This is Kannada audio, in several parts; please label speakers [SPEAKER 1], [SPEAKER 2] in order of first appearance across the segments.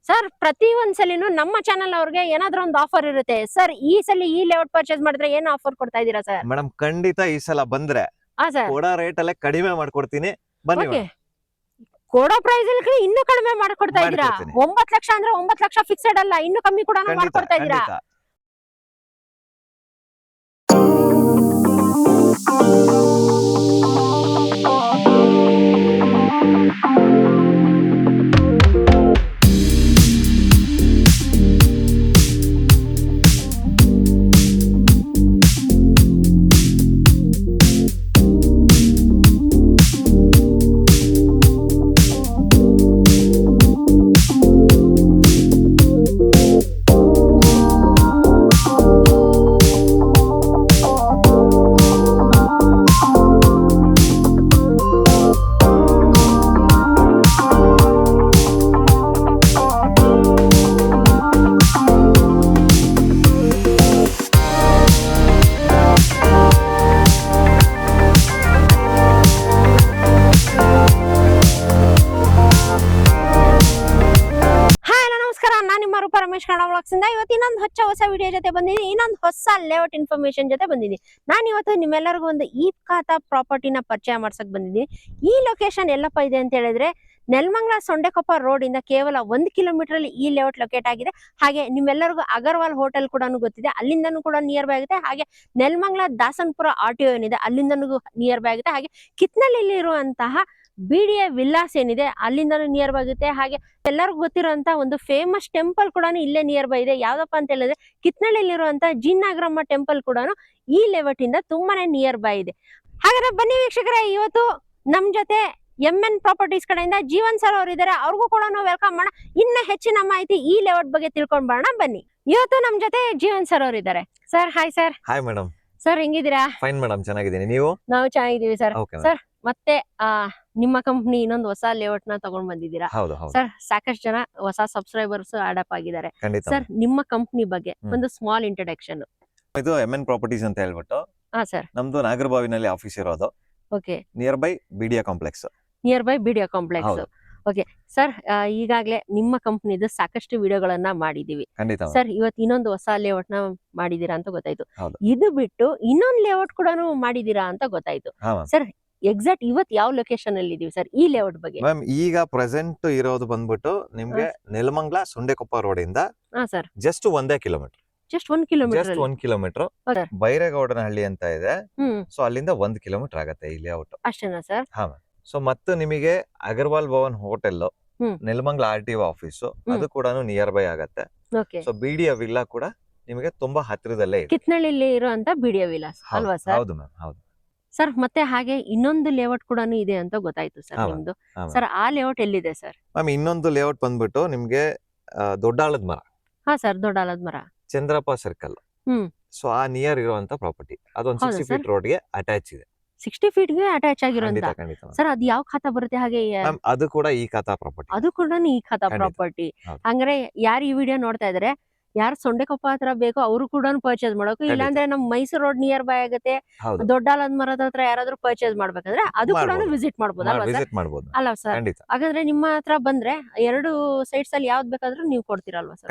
[SPEAKER 1] ಸರ್ ಪ್ರತಿ ಒಂದ್ಸಲಿನೂ ನಮ್ಮ ಚಾನೆಲ್ ಅವ್ರಿಗೆ ಏನಾದ್ರೂ ಒಂದು ಆಫರ್ ಇರುತ್ತೆ ಸರ್. ಈ ಸಲ ಈ ಲೇಔಟ್ ಪರ್ಚೇಸ್ ಮಾಡಿದ್ರೆ ಏನು ಆಫರ್ ಕೊಡ್ತಾ ಇದೀರಾ ಸರ್?
[SPEAKER 2] ಮೇಡಮ್ ಖಂಡಿತ ಈ ಸಲ ಬಂದ್ರೆ
[SPEAKER 1] ಸರ್
[SPEAKER 2] ಕೊಡೋ ರೇಟ್ ಅಲ್ಲೇ ಕಡಿಮೆ ಮಾಡ್ಕೊಡ್ತೀನಿ, ಬನ್ನಿ
[SPEAKER 1] ಓಕೆ. ಕೊಡೋ ಪ್ರೈಸ್ ಅಲ್ಲಿ ಇನ್ನೂ ಕಡಿಮೆ ಮಾಡ್ಕೊಡ್ತಾ ಇದೀರಾ?
[SPEAKER 2] ಮಾಡ್ಕೊಡ್ತೀನಿ.
[SPEAKER 1] 9 ಲಕ್ಷ ಅಂದ್ರೆ 9 ಲಕ್ಷ ಫಿಕ್ಸೆಡ್ ಅಲ್ಲ, ಇನ್ನು ಕಮ್ಮಿ ಕೂಡ
[SPEAKER 2] ಖಂಡಿತ
[SPEAKER 1] ಮಾಡ್ಕೊಡ್ತಾ ಇದೀರಾ?
[SPEAKER 2] ಖಂಡಿತ.
[SPEAKER 1] ಇವತ್ತು ಇನ್ನೊಂದು ಹೊಸ ವಿಡಿಯೋ ಜೊತೆ ಬಂದಿದ್ದೀನಿ, ಇನ್ನೊಂದು ಹೊಸ ಲೇಔಟ್ ಇನ್ಫಾರ್ಮೇಶನ್ ಜೊತೆ ಬಂದಿದ್ದೀನಿ. ನಾನು ಇವತ್ತು ನಿಮ್ಮೆಲ್ಲರಿಗೂ ಒಂದು ಈ ಖಾತಾ ಪ್ರಾಪರ್ಟಿನ ಪರಿಚಯ ಮಾಡ್ಸಕ್ ಬಂದಿದ್ದೀನಿ. ಈ ಲೊಕೇಶನ್ ಎಲ್ಲಪ್ಪ ಇದೆ ಅಂತ ಹೇಳಿದ್ರೆ ನೆಲಮಂಗಲ ಸೊಂಡೆಕೊಪ್ಪ ರೋಡ್ ಇಂದ ಕೇವಲ 1 ಕಿಲೋಮೀಟರ್ ಅಲ್ಲಿ ಈ ಲೇಔಟ್ ಲೊಕೇಟ್ ಆಗಿದೆ. ಹಾಗೆ ನಿಮ್ಮೆಲ್ಲರಿಗೂ ಅಗರ್ವಾಲ್ ಹೋಟೆಲ್ ಕೂಡ ಗೊತ್ತಿದೆ, ಅಲ್ಲಿಂದನೂ ಕೂಡ ನಿಯರ್ ಬೈ ಆಗುತ್ತೆ. ಹಾಗೆ ನೆಲಮಂಗಲ ದಾಸನ್ಪುರ RTO ಏನಿದೆ ಅಲ್ಲಿಂದನೂ ನಿಯರ್ ಬೈ ಆಗುತ್ತೆ. ಹಾಗೆ ಕಿತ್ನಳ್ಳಿಯಲ್ಲಿ ಇರುವಂತಹ BDA ವಿಲ್ಲಾಸ್ ಏನಿದೆ ಅಲ್ಲಿಂದನೂ ನಿಯರ್ ಬೈ ಆಗುತ್ತೆ. ಹಾಗೆ ಎಲ್ಲರಿಗೂ ಗೊತ್ತಿರುವಂತ ಒಂದು ಫೇಮಸ್ ಟೆಂಪಲ್ ಕೂಡ ಇಲ್ಲೇ ನಿಯರ್ ಬೈ ಇದೆ. ಯಾವ್ದಪ್ಪ ಅಂತ ಹೇಳಿದ್ರೆ ಕಿತ್ನಳ್ಳಿಯಲ್ಲಿರುವಂತ ಜಿನ್ನಾಗ್ರಮ್ಮ ಟೆಂಪಲ್ ಕೂಡ ಈ ಲೇಔಟ್ ಇಂದ ತುಂಬಾನೇ ನಿಯರ್ ಬೈ ಇದೆ. ಹಾಗಾದ್ರೆ ಬನ್ನಿ ವೀಕ್ಷಕರೇ, ಇವತ್ತು ನಮ್ ಜೊತೆ MN ಪ್ರಾಪರ್ಟೀಸ್ ಕಡೆಯಿಂದ ಜೀವನ್ ಸರ್ ಅವರು ಇದ್ದಾರೆ. ಅವ್ರಿಗೂ ಕೂಡ ನಾವು ವೆಲ್ಕಮ್ ಮಾಡೋಣ, ಇನ್ನ ಹೆಚ್ಚಿನ ಮಾಹಿತಿ ಈ ಲೇಔಟ್ ಬಗ್ಗೆ ತಿಳ್ಕೊಂಡ್ ಬರೋಣ ಬನ್ನಿ. ಇವತ್ತು ನಮ್ ಜೊತೆ ಜೀವನ್ ಸರ್ ಅವರು ಇದ್ದಾರೆ. Sir hi sir.
[SPEAKER 2] Hi madam.
[SPEAKER 1] Sir ಹೆಂಗಿದ್ದೀರಾ?
[SPEAKER 2] ಫೈನ್ ಮೇಡಮ್, ಚೆನ್ನಾಗಿದ್ದೀನಿ. ನೀವು?
[SPEAKER 1] ನಾವು ಚೆನ್ನಾಗಿದ್ದೀವಿ ಸರ್.
[SPEAKER 2] Okay,
[SPEAKER 1] ಸರ್ ಮತ್ತೆ ನಿಮ್ಮ ಕಂಪ್ನಿ ಇನ್ನೊಂದು ಹೊಸ ಲೇಔಟ್ ನ ತಗೊಂಡ್ ಬಂದಿದ್ದೀರಾ
[SPEAKER 2] ಹೌದು ಹೌದು
[SPEAKER 1] ಸರ್. ಸಾಕಷ್ಟು ಜನ ಹೊಸ ಸಬ್ಸ್ಕ್ರೈಬರ್ಸ್ ಆಡ್ ಅಪ್ ಆಗಿದ್ದಾರೆ.
[SPEAKER 2] ಖಂಡಿತ.
[SPEAKER 1] ಸರ್ ನಿಮ್ಮ ಕಂಪ್ನಿ ಬಗ್ಗೆ ಒಂದು ಸ್ಮಾಲ್ ಇಂಟ್ರೊಡಕ್ಷನ್.
[SPEAKER 2] ಇದು MN ಪ್ರಾಪರ್ಟೀಸ್ ಅಂತ ಹೇಳ್ಬಿಟ್ಟು
[SPEAKER 1] ಸರ್
[SPEAKER 2] ನಮ್ದು ನಾಗರಬಾವಿನಲ್ಲಿ ಆಫೀಸ್ ಇರೋದು.
[SPEAKER 1] Okay.
[SPEAKER 2] Near by BDA complex.
[SPEAKER 1] Near by BDA complex.
[SPEAKER 2] ಹೌದು.
[SPEAKER 1] ಓಕೆ ಸರ್, ಈಗಾಗಲೇ ನಿಮ್ಮ ಕಂಪ್ನಿದು ಸಾಕಷ್ಟು ವಿಡಿಯೋಗಳನ್ನ ಮಾಡಿದೀವಿ
[SPEAKER 2] ಖಂಡಿತ.
[SPEAKER 1] ಸರ್. ಇವತ್ತು ಇನ್ನೊಂದು ಹೊಸ ಲೇಔಟ್ ನ ಮಾಡಿದೀರಾ ಅಂತ ಗೊತ್ತಾಯ್ತು.
[SPEAKER 2] ಹೌದು.
[SPEAKER 1] ಇದು ಬಿಟ್ಟು ಇನ್ನೊಂದು ಲೇಔಟ್ ಕೂಡ ಮಾಡಿದೀರಾ ಅಂತ ಗೊತ್ತಾಯ್ತು ಸರ್. ಎಕ್ಸಾಕ್ಟ್ ಇವತ್ತು ಯಾವ ಲೊಕೇಶನ್ ಅಲ್ಲಿ ಇದೀವಿ ಸರ್ ಈ ಲೇಔಟ್ ಬಗ್ಗೆ?
[SPEAKER 2] ಮ್ಯಾಮ್ ಈಗ ಪ್ರೆಸೆಂಟ್ ಇರೋದು ಬಂದ್ಬಿಟ್ಟು ನಿಮ್ಗೆ ನೆಲಮಂಗಲ ಸೊಂಡೆಕೊಪ್ಪ ರೋಡ್ ಇಂದ
[SPEAKER 1] sir
[SPEAKER 2] just 1 kilometre.
[SPEAKER 1] Just 1 kilometre.
[SPEAKER 2] Just 1 kilometre. Byregowdanahalli ಅಂತ ಇದೆ. ಸೊ ಅಲ್ಲಿಂದ 1 ಕಿಲೋಮೀಟರ್ ಆಗತ್ತೆ ಈ ಲೇಔಟ್.
[SPEAKER 1] ಅಷ್ಟೇನಾ ಸರ್?
[SPEAKER 2] ಹಾ ಮ್ಯಾಮ್. ಸೊ ಮತ್ತೆ ನಿಮಗೆ Agarwal Bhavan hotel, Nelamangala RTO office ಅದು ಕೂಡ ನಿಯರ್ ಬೈ ಆಗತ್ತೆ. ಸೊ BDA ವಿಲ್ಲಾ ಕೂಡ ನಿಮಗೆ ತುಂಬಾ ಹತ್ತಿರದಲ್ಲೇ ಇದೆ.
[SPEAKER 1] ಕಿತ್ನಳ್ಳಿಯಲ್ಲಿ ಇರುವಂತ BDA ವಿಲಾಸ್ ಅಲ್ವಾ ಸರ್?
[SPEAKER 2] ಹೌದು ಮ್ಯಾಮ್, ಹೌದು
[SPEAKER 1] ಸರ್. ಮತ್ತೆ ಹಾಗೆ ಇನ್ನೊಂದು ಲೇಔಟ್ ಕೂಡ ಇದೆ ಅಂತ ಗೊತ್ತಾಯ್ತು ಸರ್ ನಿಮ್ದು. ಸರ್ ಆ ಲೇಔಟ್ ಎಲ್ಲಿದೆ ಸರ್?
[SPEAKER 2] ಮ್ಯಾಮ್ ಇನ್ನೊಂದು ಲೇಔಟ್ ಬಂದ್ಬಿಟ್ಟು ನಿಮ್ಗೆ ದೊಡ್ಡಾಳದ ಮರ.
[SPEAKER 1] ಹಾ ಸರ್, ದೊಡ್ಡಾಳದ ಮರ,
[SPEAKER 2] ಚಂದ್ರಪ್ಪ ಸರ್ಕಲ್. ಸೊ ಆ ನಿಯರ್ ಇರುವಂತ ಪ್ರಾಪರ್ಟಿ ಅದೊಂದು 60 ಫೀಟ್ ರೋಡ್ ಗೆ ಅಟ್ಯಾಚ್ ಇದೆ.
[SPEAKER 1] 60 ಫೀಟ್ ಗೆ ಅಟ್ಯಾಚ್ ಆಗಿರುವಂತ
[SPEAKER 2] ಖಂಡಿತ.
[SPEAKER 1] ಸರ್. ಅದು ಯಾವ ಖಾತಾ ಬರುತ್ತೆ? ಹಾಗೆ
[SPEAKER 2] ಅದು ಕೂಡ ಈ ಖಾತಾ ಪ್ರಾಪರ್ಟಿ.
[SPEAKER 1] ಅದು ಕೂಡ ಈ ಖಾತಾ ಪ್ರಾಪರ್ಟಿ. ಹಂಗಾರೆ ಯಾರು ಈ ವಿಡಿಯೋ ನೋಡ್ತಾ ಇದಾರೆ, ಯಾರು ಸೊಂಡೆಕೊಪ್ಪ ಹತ್ರ ಬೇಕೋ ಅವರು ಕೂಡ ಪರ್ಚೇಸ್ ಮಾಡೋಕು. ಇಲ್ಲಾಂದ್ರೆ ನಮ್ ಮೈಸೂರು ರೋಡ್ ನಿಯರ್ ಬೈ ಆಗುತ್ತೆ. ದೊಡ್ಡಾಳದ ಮರದ ಹತ್ರ ಯಾರಾದ್ರೂ ಪರ್ಚೇಸ್ ಮಾಡ್ಬೇಕಂದ್ರೆ ಅದು ಕೂಡ ವಿಸಿಟ್ ಮಾಡ್ಬೋದು ಅಲ್ವಾ ಸರ್? ಅಲ್ಲ ಸರ್? ಹಾಗಾದ್ರೆ ನಿಮ್ಮ ಹತ್ರ ಬಂದ್ರೆ 2 ಸೈಟ್ಸ್ ಅಲ್ಲಿ ಯಾವ್ದು ಬೇಕಾದ್ರೂ ನೀವು ಕೊಡ್ತೀರಲ್ವಾ ಸರ್?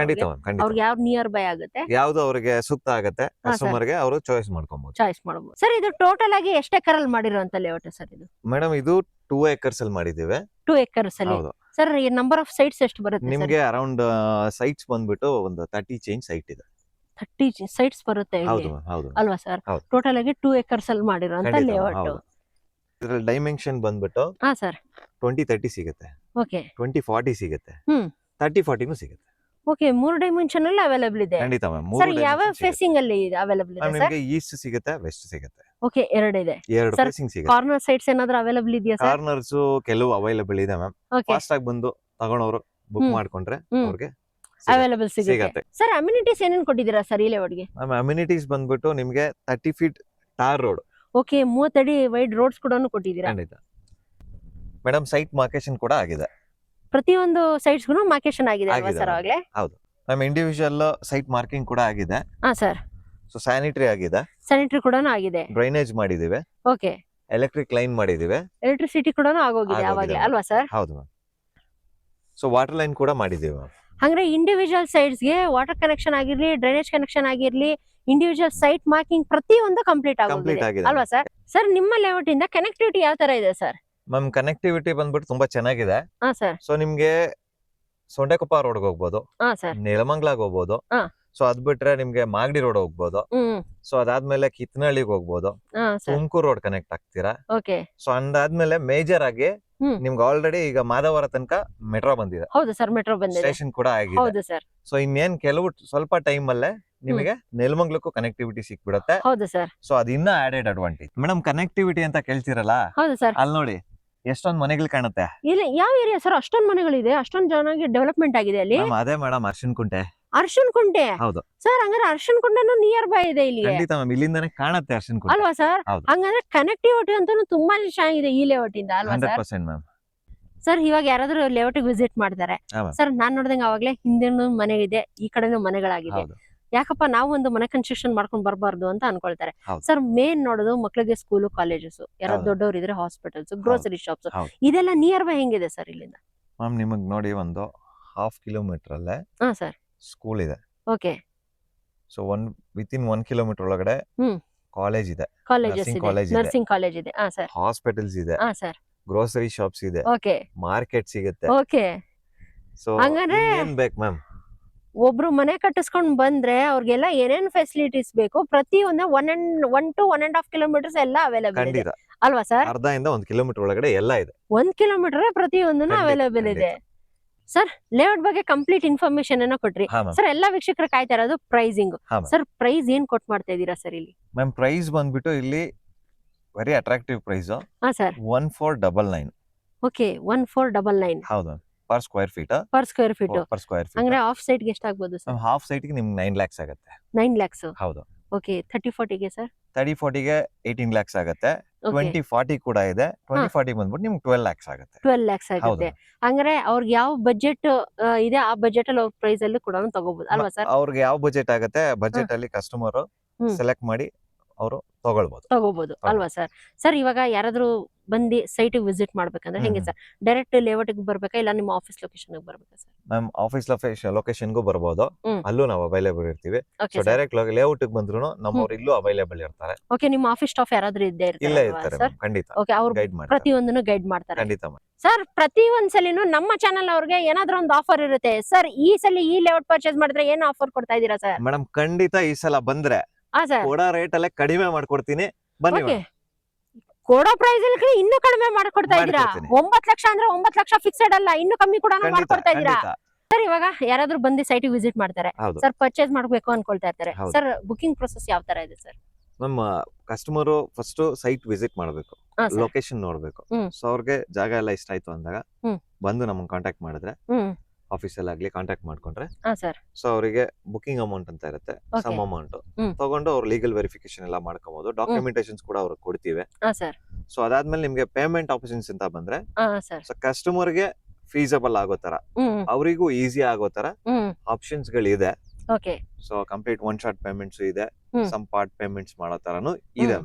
[SPEAKER 1] ಅವ್ರಿಗೆ ಯಾವ್ದು ನಿಯರ್ ಬೈ ಆಗುತ್ತೆ,
[SPEAKER 2] ಯಾವ್ದು ಅವ್ರಿಗೆ ಸೂಕ್ತ ಆಗುತ್ತೆ ಕಸ್ಟಮರ್ ಗೆ ಅವರು ಚಾಯ್ಸ್ ಮಾಡ್ಕೊಬಹುದು.
[SPEAKER 1] ಸರ್ ಇದು ಟೋಟಲ್ ಆಗಿ ಎಷ್ಟು ಎಕರ್ ಅಲ್ಲಿ ಮಾಡಿರುವಂತ ಲೇಔಟ್ ಸರ್ ಇದು?
[SPEAKER 2] ಮೇಡಮ್ ಇದು 2 acres ಅಲ್ಲಿ ಮಾಡಿದೀವಿ.
[SPEAKER 1] 2 acres ಅಲ್ಲಿ ಸರ್. ನಂಬರ್ ಆಫ್ ಸೈಟ್ಸ್ ಎಷ್ಟು ಬರುತ್ತೆ
[SPEAKER 2] ನಿಮ್ಗೆ? ಅರೌಂಡ್ ಸೈಟ್ಸ್ ಬಂದ್ಬಿಟ್ಟು ಒಂದು 30 ಚೇಂಜ್ ಸೈಟ್ ಇದೆ.
[SPEAKER 1] 30 ಸೈಟ್ಸ್ ಬರುತ್ತೆ ಅಲ್ವಾ ಸರ್? ಟೋಟಲ್ ಆಗಿ 2 acres ಅಲ್ಲಿ ಮಾಡಿರುವಂತ ಲೇಔಟ್.
[SPEAKER 2] ಇದ್ರಲ್ಲಿ ಡೈಮೆನ್ಷನ್ ಬಂದ್ಬಿಟ್ಟು
[SPEAKER 1] ಸರ್
[SPEAKER 2] 20-30 ಸಿಗುತ್ತೆ.
[SPEAKER 1] ಓಕೆ.
[SPEAKER 2] 20-40 ಸಿಗುತ್ತೆ. 30-40 ಸಿಗುತ್ತೆ.
[SPEAKER 1] ಓಕೆ. 3 ಡೈಮೆನ್ಷನ್ ಅಲ್ಲಿ ಅವೈಲೇಬಲ್ ಇದೆ.
[SPEAKER 2] ಖಂಡಿತ ಮ್ಯಾಮ್.
[SPEAKER 1] ಸರ್ ಯಾವ ಫೇಸಿಂಗ್ ಅಲ್ಲಿ ಅವೈಲೇಬಲ್ ಇದೆ ಸರ್?
[SPEAKER 2] ನಿಮಗೆ ಈಸ್ಟ್ ಸಿಗುತ್ತೆ, ವೆಸ್ಟ್ ಸಿಗುತ್ತೆ.
[SPEAKER 1] ಓಕೆ, 2 ಇದೆ.
[SPEAKER 2] 2 ಫೇಸಿಂಗ್ ಸಿಗುತ್ತೆ.
[SPEAKER 1] ಕಾರ್ನರ್ ಸೈಟ್ಸ್ ಏನಾದರೂ ಅವೈಲೇಬಲ್ ಇದೆಯಾ ಸರ್?
[SPEAKER 2] ಕಾರ್ನರ್ಸ್ ಕೆಲವು ಅವೈಲೇಬಲ್ ಇದೆ ಮ್ಯಾಮ್. ಫಾಸ್ಟ್ ಆಗಿ ಬಂದು ತಗೊಂಡವರು ಬುಕ್ ಮಾಡ್ಕೊಂಡ್ರೆ ಅವ್ರಿಗೆ
[SPEAKER 1] ಅವೈಲೇಬಲ್ ಸಿಗುತ್ತೆ. ಸರ್ ಅಮ್ಯುನಿಟೀಸ್ ಏನೇನು ಕೊಟ್ಟಿದ್ದೀರಾ ಸರ್ ಈ ಲೇಔಟ್ ಗೆ?
[SPEAKER 2] ಮ್ಯಾಮ್ ಅಮ್ಯುನಿಟೀಸ್ ಬಂದ್ಬಿಟ್ಟು ನಿಮಗೆ 30 ಫೀಟ್ ಟಾರ್ ರೋಡ್.
[SPEAKER 1] ಓಕೆ. 30 ಅಡಿ ವೈಡ್ ರೋಡ್ಸ್ ಕೂಡ ಕೊಟ್ಟಿದ್ದೀರಾ?
[SPEAKER 2] ಖಂಡಿತ ಮೇಡಮ್. ಸೈಟ್ ಮಾರ್ಕೇಶನ್ ಕೂಡ ಆಗಿದೆ.
[SPEAKER 1] ಪ್ರತಿಯೊಂದು ಸೈಟ್ಸ್ ಗೂ ಮಾರ್ಕೇಶನ್ ಆಗಿದೆ ಅಲ್ವಾ ಸರ್? ಆಗಲೇ
[SPEAKER 2] ಹೌದು ಮ್ಯಾಮ್. ಇಂಡಿವಿಜುವಲ್ ಸೈಟ್ ಮಾರ್ಕಿಂಗ್ ಕೂಡ ಆಗಿದೆ.
[SPEAKER 1] ಸರ್.
[SPEAKER 2] ಸೊ ಸ್ಯಾನಿಟರಿ ಆಗಿದೆ.
[SPEAKER 1] ಸ್ಯಾನಿಟರಿ ಕೂಡ ಆಗಿದೆ.
[SPEAKER 2] ಡ್ರೈನೇಜ್ ಮಾಡಿದೀವಿ.
[SPEAKER 1] ಓಕೆ.
[SPEAKER 2] ಎಲೆಕ್ಟ್ರಿಕ್ ಲೈನ್ ಮಾಡಿದೀವಿ.
[SPEAKER 1] ಎಲೆಕ್ಟ್ರಿಸಿಟಿ ಕೂಡ ಆಗೋಗಿದೆ ಅವಾಗಲೇ ಅಲ್ವಾ ಸರ್?
[SPEAKER 2] ಹೌದು ಮ್ಯಾಮ್. ಸೊ ವಾಟರ್ ಲೈನ್ ಕೂಡ ಮಾಡಿದೀವಿ ಮ್ಯಾಮ್.
[SPEAKER 1] ಹಂಗ್ರೆ ಇಂಡಿವಿಜುವಲ್ ಸೈಟ್ಸ್ಗೆ ವಾಟರ್ ಕನೆಕ್ಷನ್ ಆಗಿರ್ಲಿ, ಡ್ರೈನೇಜ್ ಕನೆಕ್ಷನ್ ಆಗಿರ್ಲಿ, ಇಂಡಿವಿಜುವಲ್ ಸೈಟ್ ಮಾರ್ಕಿಂಗ್ ಪ್ರತಿಯೊಂದು ಕಂಪ್ಲೀಟ್
[SPEAKER 2] ಕಂಪ್ಲೀಟ್
[SPEAKER 1] ಆಗಿದೆ
[SPEAKER 2] ಆಗಿದೆ
[SPEAKER 1] ಅಲ್ವಾ ಸರ್? ಸರ್ ನಿಮ್ಮ ಲೇಔಟ್ ಇಂದ ಕನೆಕ್ಟಿವಿಟಿ ಯಾವ ತರ ಇದೆ ಸರ್?
[SPEAKER 2] ಮ್ಯಾಮ್ ಕನೆಕ್ಟಿವಿಟಿ ಬಂದ್ಬಿಟ್ಟು ತುಂಬಾ ಚೆನ್ನಾಗಿದೆ.
[SPEAKER 1] ಹಾ ಸರ್.
[SPEAKER 2] ಸೊ ನಿಮ್ಗೆ ಸೊಂಡೆಕೊಪ್ಪ ರೋಡ್ಗೆ ಹೋಗ್ಬೋದು,
[SPEAKER 1] ಹಾ ಸರ್.
[SPEAKER 2] ನೆಲಮಂಗ್ಲಾಗ್ ಹೋಗ್ಬೋದು.
[SPEAKER 1] ಹಾ.
[SPEAKER 2] ಸೊ ಅದ್ ಬಿಟ್ರೆ ನಿಮ್ಗೆ ಮಾಗಡಿ ರೋಡ್ ಹೋಗ್ಬೋದು. ಸೊ ಅದಾದ್ಮೇಲೆ ಕಿತ್ನಳ್ಳಿಗೆ ಹೋಗ್ಬೋದು, ತುಮಕೂರು ರೋಡ್ ಕನೆಕ್ಟ್ ಆಗ್ತೀರಾ.
[SPEAKER 1] ಓಕೆ.
[SPEAKER 2] ಸೊ ಅದಾದ್ಮೇಲೆ ಮೇಜರ್ ಆಗಿ ನಿಮ್ಗೆ ಆಲ್ರೆಡಿ ಈಗ ಮಾಧವರ ತನಕ ಮೆಟ್ರೋ ಬಂದಿದೆ.
[SPEAKER 1] ಹೌದು ಸರ್, ಮೆಟ್ರೋ ಬಂದಿದೆ,
[SPEAKER 2] ಸ್ಟೇಷನ್ ಕೂಡ ಆಗಿದೆ.
[SPEAKER 1] ಹೌದು ಸರ್.
[SPEAKER 2] ಸೊ ಇನ್ನೇನ್ ಕೆಲವು ಸ್ವಲ್ಪ ಟೈಮ್ ಅಲ್ಲೇ ನಿಮಗೆ ನೆಲಮಂಗ್ಲಕ್ಕೂ ಕನೆಕ್ಟಿವಿಟಿ ಸಿಕ್ಬಿಡುತ್ತೆ.
[SPEAKER 1] ಹೌದು ಸರ್.
[SPEAKER 2] ಸೊ ಅದ್ ಇನ್ನ ಆಡೆಡ್ ಅಡ್ವಾಂಟೇಜ್. ಮೇಡಮ್ ಕನೆಕ್ಟಿವಿಟಿ ಅಂತ ಕೇಳ್ತಿರಲ್ಲ,
[SPEAKER 1] ಹೌದು ಸರ್.
[SPEAKER 2] ಅಲ್ಲಿ ನೋಡಿ ಎಷ್ಟೊಂದ್ ಮನೆಗಳು ಕಾಣುತ್ತೆ.
[SPEAKER 1] ಇಲ್ಲಿ ಯಾವ ಏರಿಯಾ ಸರ್? ಅಷ್ಟೊಂದ್ ಮನೆಗಳಿದೆ, ಅಷ್ಟೊಂದ್ ಚೆನ್ನಾಗಿ ಡೆವಲಪ್ಮೆಂಟ್ ಆಗಿದೆ ಅಲ್ಲಿ.
[SPEAKER 2] ಅದೇ ಮೇಡಮ್ ಅರ್ಶಿನ್ ಕುಂಟೆ.
[SPEAKER 1] ಅರ್ಶನ್ ಕುಂಟೆ?
[SPEAKER 2] ಹೌದು
[SPEAKER 1] ಸರ್. ಹಂಗಾರೆ ಅರ್ಶನ್ ಕುಂಟೆನೂ ನಿಯರ್ ಬೈ ಇದೆ ಇಲ್ಲಿ,
[SPEAKER 2] ಖಂಡಿತ ಮ್ಯಾಮ್, ಇಲ್ಲಿಂದಾನೆ ಕಾಣುತ್ತೆ ಅರ್ಶಿನ್ ಕುಂಟೆ
[SPEAKER 1] ಅಲ್ವಾ ಸರ್?
[SPEAKER 2] ಹೌದು.
[SPEAKER 1] ಹಂಗಂದ್ರೆ ಕನೆಕ್ಟಿವಿಟಿ ಅಂತೂ ತುಂಬಾ ಚೆನ್ನಾಗಿದೆ ಈ ಲೇಔಟ್ ಇಂದ, ಅಲ್ವಾ ಸರ್?
[SPEAKER 2] 100% ಮ್ಯಾಮ್.
[SPEAKER 1] ಸರ್ ಇವಾಗ ಯಾರಾದ್ರೂ ಲೇಔಟ್ ವಿಸಿಟ್ ಮಾಡ್ತಾರೆ ಸರ್, ನಾನ್ ನೋಡ್ದಂಗೆ ಅವಾಗ್ಲೇ ಹಿಂದೆನೂ ಮನೆ ಇದೆ, ಈ ಕಡೆನೂ ಮನೆಗಳಾಗಿದೆ. ಯಾಕಪ್ಪ ನಾವು ಒಂದು ಮನೆ ಕನ್ಸ್ಟ್ರಕ್ಷನ್ ಮಾಡ್ಕೊಂಡ್ ಬರ್ಬಾರ್ದು ಅಂತ ಅನ್ಕೊಳ್ತಾರೆ ಸರ್. ಮೇನ್ ನೋಡೋದು ಮಕ್ಳಿಗೆ ಸ್ಕೂಲು, ಕಾಲೇಜಸ್, ಯಾರು ದೊಡ್ಡವ್ರು ಇದ್ರೆ ಹಾಸ್ಪಿಟಲ್ಸ್, ಗ್ರೋಸರಿ ಶಾಪ್ಸ್, ಇದೆಲ್ಲ ನಿಯರ್ ಬೈ ಹೆಂಗಿದೆ ಸರ್ ಇಲ್ಲಿಂದ?
[SPEAKER 2] ಮ್ಯಾಮ್ ನಿಮಗ್ ನೋಡಿ ಒಂದು 1/2 ಕಿಲೋಮೀಟರ್ ಅಲ್ಲೇ
[SPEAKER 1] ಸರ್
[SPEAKER 2] ಸ್ಕೂಲ್ ಇದೆ.
[SPEAKER 1] ಓಕೆ.
[SPEAKER 2] ಸೊ ವಿತಿನ್ 1 ಕಿಲೋಮೀಟರ್ ಒಳಗಡೆ ಕಾಲೇಜ್ ಇದೆ,
[SPEAKER 1] ಕಾಲೇಜಸ್ ಇದೆ, ನರ್ಸಿಂಗ್ ಕಾಲೇಜ್ ಇದೆ, ಸರ್.
[SPEAKER 2] ಹಾಸ್ಪಿಟಲ್ಸ್ ಇದೆ,
[SPEAKER 1] ಸರ್.
[SPEAKER 2] ಗ್ರೋಸರಿ ಶಾಪ್ಸ್ ಇದೆ,
[SPEAKER 1] ಓಕೆ,
[SPEAKER 2] ಮಾರ್ಕೆಟ್ ಸಿಗುತ್ತೆ.
[SPEAKER 1] ಓಕೆ.
[SPEAKER 2] ಸೊ
[SPEAKER 1] ಹಂಗಂದ್ರೆ
[SPEAKER 2] ಏನ್ ಬೇಕು ಮ್ಯಾಮ್?
[SPEAKER 1] ಒಬ್ರು ಮನೆ ಕಟ್ಟಿಸ್ಕೊಂಡ್ ಬಂದ್ರೆ ಅವ್ರಿಗೆಲ್ಲ ಏನೇನ್ ಫೆಸಿಲಿಟೀಸ್ ಬೇಕು ಪ್ರತಿಯೊಂದು 1 to 1.5 ಕಿಲೋಮೀಟರ್ಸ್ ಎಲ್ಲ ಅವೈಲೇಬಲ್ ಇದೆ, ಅಲ್ವಾ ಸರ್?
[SPEAKER 2] ಅರ್ಧ ಇಂದ 1 ಕಿಲೋಮೀಟರ್ ಒಳಗಡೆ ಎಲ್ಲ ಇದೆ.
[SPEAKER 1] 1 ಕಿಲೋಮೀಟರ್ ಪ್ರತಿಯೊಂದನ್ನು ಅವೈಲೇಬಲ್ ಇದೆ. ಸರ್ ಲೇಔಟ್ ಬಗ್ಗೆ ಕಂಪ್ಲೀಟ್ ಇನ್ಫಾರ್ಮೇಶನ್ ಅನ್ನ ಕೊಟ್ರಿ ಸರ್. ಎಲ್ಲಾ ವೀಕ್ಷಕರು ಕಾಯ್ತಾ ಇರೋದು ಪ್ರೈಸಿಂಗ್. ಸರ್ ಪ್ರೈಸ್ ಏನ್ ಕೊಟ್ ಮಾಡ್ತಾ ಇದೀರಾ ಸರ್ ಇಲ್ಲಿ?
[SPEAKER 2] ಮ್ಯಾಮ್ ಪ್ರೈಸ್ ಬಂದ್ಬಿಟ್ಟು ಇಲ್ಲಿ very attractive price.
[SPEAKER 1] Sir
[SPEAKER 2] 1499.
[SPEAKER 1] Okay, 1499.
[SPEAKER 2] ಹೌದು, per square feet.
[SPEAKER 1] Per square feet. ಅಂದ್ರೆ ಹಾಫ್ ಸೈಟ್ ಗೆ ಎಷ್ಟು ಆಗ್ಬೋದು ಸರ್?
[SPEAKER 2] ಹಾಫ್ ಸೈಟ್ ಗೆ ನಿಮ್ಗೆ 9 lakhs ಆಗುತ್ತೆ.
[SPEAKER 1] 9 lakhs.
[SPEAKER 2] ಹೌದು.
[SPEAKER 1] ಓಕೆ. 30-40 ಗೆ ಸರ್?
[SPEAKER 2] 30-40 ಗೆ 18 lakhs ಆಗುತ್ತೆ. 20-40 ಕೂಡ ಇದೆ. 20-40 ಬಂದ್ಬಿಟ್ಟು ನಿಮ್ಗೆ 12 lakhs ಆಗುತ್ತೆ.
[SPEAKER 1] 12 lakhs ಆಗುತ್ತೆ. ಅಂದ್ರೆ ಅವ್ರಿಗೆ ಯಾವ ಬಜೆಟ್ ಇದೆ ಆ ಬಜೆಟ್ ಅಲ್ಲಿ ಅವ್ರ ಪ್ರೈಸ್ ಅಲ್ಲಿ ಕೂಡ ತಗೋಬಹುದು, ಅಲ್ವಾ ಸರ್?
[SPEAKER 2] ಅವ್ರಿಗೆ ಯಾವ ಬಜೆಟ್ ಆಗುತ್ತೆ ಬಜೆಟ್ ಅಲ್ಲಿ ಕಸ್ಟಮರ್ ಸೆಲೆಕ್ಟ್ ಮಾಡಿ ಅವರು ತಗೋಬಹುದು,
[SPEAKER 1] ಅಲ್ವಾ ಸರ್? ಸರ್ ಇವಾಗ ಯಾರಾದ್ರೂ ಬಂದು ಸೈಟ್ ವಿಸಿಟ್ ಮಾಡ್ಬೇಕಂದ್ರೆ ಹೆಂಗೆ ಸರ್? ಡೈರೆಕ್ಟ್ ಲೇಔಟ್ ಗೆ ಬರ್ಬೇಕಾ ಇಲ್ಲ ನಿಮ್ಮ ಆಫೀಸ್ ಲೊಕೇಶನ್ ಬರ್ಬೇಕಾ ಸರ್?
[SPEAKER 2] ಮ್ಯಾಮ್ ಆಫೀಸ್ ಲೊಕೇಶನ್ ಗೂ ಬರ್ಬೋದು, ಅಲ್ಲೂ ನಾವು ಅವೈಲೇಬಲ್ ಇರ್ತೀವಿ. ಸೊ ಡೈರೆಕ್ಟ್ ಲೇಔಟ್ ಗೆ ಬಂದ್ರು ನಮ್ಮವ್ರು ಇಲ್ಲೂ ಅವೈಲೇಬಲ್ ಇರ್ತಾರೆ.
[SPEAKER 1] ಓಕೆ. ನಿಮ್ಮ ಆಫೀಸ್ ಸ್ಟಾಫ್ ಯಾರಾದ್ರೂ
[SPEAKER 2] ಇಲ್ಲೇ ಇರ್ತಾರೆ ಖಂಡಿತ.
[SPEAKER 1] ಓಕೆ, ಅವ್ರು ಪ್ರತಿಯೊಂದನ್ನು ಗೈಡ್ ಮಾಡ್ತಾರೆ
[SPEAKER 2] ಖಂಡಿತ
[SPEAKER 1] ಸರ್. ಪ್ರತಿ ಒಂದ್ಸಲಿನೂ ನಮ್ಮ ಚಾನಲ್ ಅವ್ರಿಗೆ ಏನಾದ್ರೂ ಒಂದು ಆಫರ್ ಇರುತ್ತೆ ಸರ್. ಈ ಸಲ ಈ ಲೇಔಟ್ ಪರ್ಚೇಸ್ ಮಾಡಿದ್ರೆ ಏನು ಆಫರ್ ಕೊಡ್ತಾ ಇದೀರಾ ಸರ್?
[SPEAKER 2] ಮೇಡಮ್ ಖಂಡಿತ ಈ ಸಲ ಬಂದ್ರೆ ಕೊಡೋ ರೇಟ್ ಅಲ್ಲೇ ಕಡಿಮೆ ಮಾಡ್ಕೊಡ್ತೀನಿ, ಬನ್ನಿ.
[SPEAKER 1] ಕೊಡೋ ಪ್ರೈಸ್ ಅಲ್ಲಿ ಇನ್ನೂ ಕಡಿಮೆ ಮಾಡ್ಕೊಡ್ತಾ ಇದೀರಾ? 9 ಲಕ್ಷ ಅಂದ್ರೆ 9 ಲಕ್ಷ ಫಿಕ್ಸೆಡ್ ಅಲ್ಲ, ಇನ್ನೂ ಕಮ್ಮಿ ಕೂಡ ಮಾಡ್ಕೊಡ್ತಾ ಇದೀರಾ ಸರ್. ಇವಾಗ ಯಾರಾದ್ರೂ ಬಂದು ಸೈಟ್ ವಿಸಿಟ್ ಮಾಡ್ತಾರೆ ಸರ್, ಪರ್ಚೇಸ್ ಮಾಡ್ಬೇಕು ಅನ್ಕೊಳ್ತಾ ಇರ್ತಾರೆ ಸರ್, ಬುಕಿಂಗ್ ಪ್ರೊಸೆಸ್ ಯಾವ ತರ ಇದೆ ಸರ್?
[SPEAKER 2] ನಮ್ಮ ಕಸ್ಟಮರ್ ಫಸ್ಟ್ ಸೈಟ್ ವಿಸಿಟ್ ಮಾಡ್ಬೇಕು, ಲೊಕೇಶನ್ ನೋಡ್ಬೇಕು. ಸೊ ಅವ್ರಿಗೆ ಜಾಗ ಎಲ್ಲ ಇಷ್ಟ ಆಯ್ತು ಅಂದಾಗ ಬಂದು ನಮ್ಮನ್ನ ಕಾಂಟ್ಯಾಕ್ಟ್ ಮಾಡಿದ್ರೆ ಆಫೀಸ್ ಅಲ್ಲಿ ಕಾಂಟ್ಯಾಕ್ಟ್ ಮಾಡ್ಕೊಂಡ್ರೆ ಸೊ ಅವರಿಗೆ ಬುಕಿಂಗ್ ಅಮೌಂಟ್ ಅಂತ ಇರುತ್ತೆ, ಸಮ್ ಅಮೌಂಟ್ ತಗೊಂಡು ಅವ್ರು ಲೀಗಲ್ ವೆರಿಫಿಕೇಶನ್ ಎಲ್ಲ ಮಾಡ್ಕೋಬಹುದು. ಡಾಕ್ಯುಮೆಂಟೇಶನ್ಸ್ ಕೂಡ ಅವ್ರಿಗೆ ಕೊಡ್ತೀವಿ. ಸೊ ಅದಾದ್ಮೇಲೆ ನಿಮ್ಗೆ ಪೇಮೆಂಟ್ ಆಪ್ಷನ್ಸ್ ಅಂತ ಬಂದ್ರೆ ಸೊ ಕಸ್ಟಮರ್ ಗೆ ಫೀಸಬಲ್ ಆಗೋ ತರ, ಅವರಿಗೂ ಈಸಿ ಆಗೋ ತರ ಆಪ್ಷನ್ಸ್ ಗಳಿದೆ. ಸೊ ಕಂಪ್ಲೀಟ್ 1 ಶಾಟ್ ಪೇಮೆಂಟ್ಸ್ ಇದೆ, ಸಮ್ ಪಾರ್ಟ್ ಪೇಮೆಂಟ್ಸ್ ಮಾಡೋ ತರನು ಇದೆ,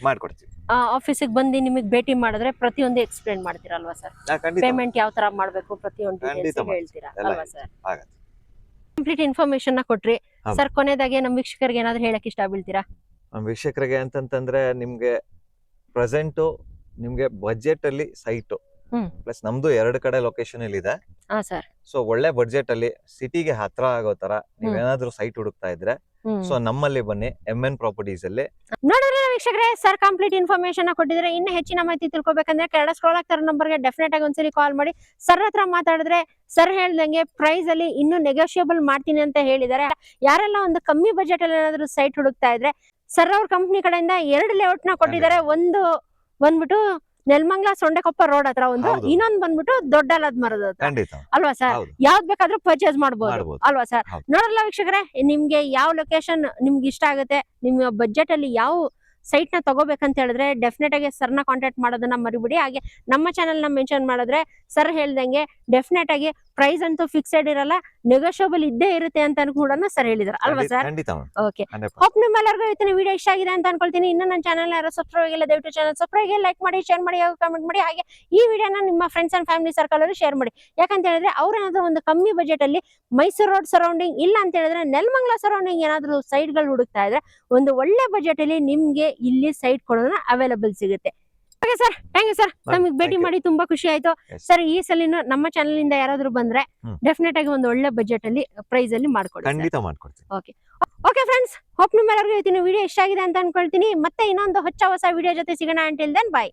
[SPEAKER 2] ಮಾಡ್ಕೊಡ್ತೀವಿ.
[SPEAKER 1] ಆಫೀಸಿಗೆ ಬಂದು ನಿಮಗೆ ಭೇಟಿ ಮಾಡಿದ್ರೆ ಪ್ರತಿಯೊಂದು ಎಕ್ಸ್ಪ್ಲೇನ್ ಮಾಡ್ತೀರಾ ಅಲ್ವಾ ಸರ್? ಪೇಮೆಂಟ್ ಯಾವ ತರ ಮಾಡ್ಬೇಕು ಪ್ರತಿಯೊಂದು ಹೇಳ್ತೀರಾ ಅಲ್ವಾ ಸರ್? ಕಂಪ್ಲೀಟ್ ಇನ್ಫಾರ್ಮೇಶನ್ ನ ಕೊಟ್ರಿ ಸರ್. ಕೊನೆದಾಗೆ ನಮ್ಮ ವೀಕ್ಷಕರಿಗೆ ಏನಾದ್ರು ಹೇಳಕ್ ಇಷ್ಟ ಬೀಳ್ತೀರಾ?
[SPEAKER 2] ನಮ್ಮ ವೀಕ್ಷಕರಿಗೆ ಅಂತಂತಂದ್ರೆ ನಿಮ್ಗೆ ಪ್ರೆಸೆಂಟ್ ನಿಮ್ಗೆ ಬಜೆಟ್ ಅಲ್ಲಿ ಸೈಟ್ ಪ್ಲಸ್ ನಮ್ದು 2 ಕಡೆ ಲೊಕೇಶನ್ ಅಲ್ಲಿ ಇದೆ. ಸೊ ಒಳ್ಳೆ ಬಜೆಟ್ ಅಲ್ಲಿ ಸಿಟಿಗೆ ಹತ್ರ ಆಗೋ ತರ ನೀವೇನಾದ್ರೂ ಸೈಟ್ ಹುಡುಕ್ತಾ ಇದ್ರೆ ಸೊ ನಮ್ಮಲ್ಲಿ ಬನ್ನಿ, MN ಪ್ರಾಪರ್ಟೀಸ್ ಅಲ್ಲಿ.
[SPEAKER 1] ನೋಡಿದ್ರೆ ವೀಕ್ಷಕರೇ, ಸರ್ ಕಂಪ್ಲೀಟ್ ಇನ್ಫಾರ್ಮೇಶನ್ ಕೊಟ್ಟಿದ್ರೆ ಇನ್ನೂ ಹೆಚ್ಚಿನ ಮಾಹಿತಿ ತಿಳ್ಕೊಬೇಕಂದ್ರೆ ಕೆಳಗಡೆ ಸ್ಕ್ರೋಲ್ ಆಗ್ತಿರೋ ನಂಬರ್ಗೆ ಡೆಫಿನೆಟ್ ಆಗಿ ಒಂದ್ಸರಿ ಕಾಲ್ ಮಾಡಿ ಸರ್ ಹತ್ರ ಮಾತಾಡಿದ್ರೆ ಸರ್ ಹೇಳ್ದಂಗೆ ಪ್ರೈಸ್ ಅಲ್ಲಿ ಇನ್ನೂ ನೆಗೋಷಿಯಬಲ್ ಮಾಡ್ತೀನಿ ಅಂತ ಹೇಳಿದ್ದಾರೆ. ಯಾರೆಲ್ಲ ಒಂದು ಕಮ್ಮಿ ಬಜೆಟ್ ಅಲ್ಲಿ ಏನಾದ್ರು ಸೈಟ್ ಹುಡುಕ್ತಾ ಇದ್ರೆ ಸರ್ ಅವ್ರ ಕಂಪ್ನಿ ಕಡೆಯಿಂದ 2 ಲೇಔಟ್ ನ ಕೊಟ್ಟಿದ್ದಾರೆ. ಒಂದು ಬಂದ್ಬಿಟ್ಟು ನೆಲಮಂಗ್ಲ ಸೊಂಡೆಕೊಪ್ಪ ರೋಡ್ ಹತ್ರ ಒಂದು, ಇನ್ನೊಂದು ಬಂದ್ಬಿಟ್ಟು ದೊಡ್ಡಲದ ಮರದ ಹತ್ರ, ಅಲ್ವಾ ಸರ್? ಯಾವ್ದು ಬೇಕಾದ್ರೂ ಪರ್ಚೇಸ್ ಮಾಡಬಹುದು, ಅಲ್ವಾ ಸರ್? ನೋಡಲ್ಲ ವೀಕ್ಷಕರೇ, ನಿಮ್ಗೆ ಯಾವ ಲೊಕೇಶನ್ ನಿಮ್ಗೆ ಇಷ್ಟ ಆಗುತ್ತೆ, ನಿಮ್ಮ ಬಜೆಟ್ ಅಲ್ಲಿ ಯಾವ ಸೈಟ್ ನ ತಗೋಬೇಕಂತ ಹೇಳಿದ್ರೆ ಡೆಫಿನೆಟ್ ಆಗಿ ಸರ್ ನ ಕಾಂಟ್ಯಾಕ್ಟ್ ಮಾಡೋದನ್ನ ಮರಿಬಿಡಿ. ಹಾಗೆ ನಮ್ಮ ಚಾನೆಲ್ ನ ಮೆನ್ಷನ್ ಮಾಡಿದ್ರೆ ಸರ್ ಹೇಳ್ದಂಗೆ ಡೆಫಿನೆಟ್ ಆಗಿ ಪ್ರೈಸ್ ಅಂತೂ ಫಿಕ್ಸೆಡ್ ಇರಲ್ಲ, ನೆಗೋಷಿಯಬಲ್ ಇದ್ದೇ ಇರುತ್ತೆ ಅಂತ ಕೂಡ ಸರ್ ಹೇಳಿದಾರೆ ಅಲ್ವಾ ಸರ್?
[SPEAKER 2] ಖಂಡಿತ
[SPEAKER 1] ಓಕೆ, ಹೋಪ್ ನಿಮ್ಮೆಲ್ಲರಿಗೂ ಇವತ್ತಿನ ವಿಡಿಯೋ ಇಷ್ಟ ಆಗಿದೆ ಅಂತ ಅನ್ಕೊಳ್ತೀನಿ. ಇನ್ನು ನನ್ನ ಚಾನಲ್ ಯಾರು ಸಬ್ಸ್ಕ್ರೈಬ್ ಆಗಿಲ್ಲ, ದಯವಿಟ್ಟು ಚಾನಲ್ ಸಬ್ಸ್ಕ್ರೈಬ್ ಲೈಕ್ ಮಾಡಿ, ಶೇರ್ ಮಾಡಿ, ಕಮೆಂಟ್ ಮಾಡಿ. ಹಾಗೆ ಈ ವಿಡಿಯೋನ ನಿಮ್ಮ ಫ್ರೆಂಡ್ಸ್ ಅಂಡ್ ಫ್ಯಾಮಿಲಿ ಸರ್ಕಲ್ ಅಲ್ಲಿ ಶೇರ್ ಮಾಡಿ. ಯಾಕಂತ ಹೇಳಿದ್ರೆ ಅವ್ರ ಏನಾದ್ರು ಒಂದು ಕಮ್ಮಿ ಬಜೆಟ್ ಅಲ್ಲಿ ಮೈಸೂರು ರೋಡ್ ಸರೌಂಡಿಂಗ್ ಇಲ್ಲ ಅಂತ ಹೇಳಿದ್ರೆ ನೆಲಮಂಗಲ ಸರೌಂಡಿಂಗ್ ಏನಾದ್ರು ಸೈಟ್ ಗಳು ಹುಡುಕ್ತಾ ಇದ್ರೆ ಒಂದು ಒಳ್ಳೆ ಬಜೆಟ್ ಅಲ್ಲಿ ನಿಮ್ಗೆ ಇಲ್ಲಿ ಸೈಟ್ ಕೊಡೋದನ್ನ ಅವೈಲಬಲ್ ಸಿಗುತ್ತೆ. Okay sir, thank you sir. ನಮಗೆ ಭೇಟಿ ಮಾಡಿ ತುಂಬಾ ಖುಷಿ ಆಯ್ತು ಸರ್. ಈ ಸಲಿನ ನಮ್ಮ ಚಾನಲ್ ಇಂದ ಯಾರಾದ್ರೂ ಬಂದ್ರೆ ಡೆಫಿನೆಟ್ ಆಗಿ ಒಂದು ಒಳ್ಳೆ ಬಜೆಟ್ ಅಲ್ಲಿ ಪ್ರೈಸ್ ಅಲ್ಲಿ ಮಾಡ್ಕೊಡಿ.
[SPEAKER 2] ಖಂಡಿತ ಮಾಡ್ಕೊಡ್ತೀನಿ.
[SPEAKER 1] ಓಕೆ ಫ್ರೆಂಡ್ಸ್, ಹೋಪ್ ನಿಮ್ಮೆಲ್ಲರಿಗೂ ಇವತ್ತಿನ ವಿಡಿಯೋ ಇಷ್ಟ ಆಗಿದೆ ಅಂತ ಅನ್ಕೊಳ್ತೀನಿ. ಮತ್ತೆ ಇನ್ನೊಂದು ಹೊಸ ವಿಡಿಯೋ ಜೊತೆ ಸಿಗೋಣ. Until then by.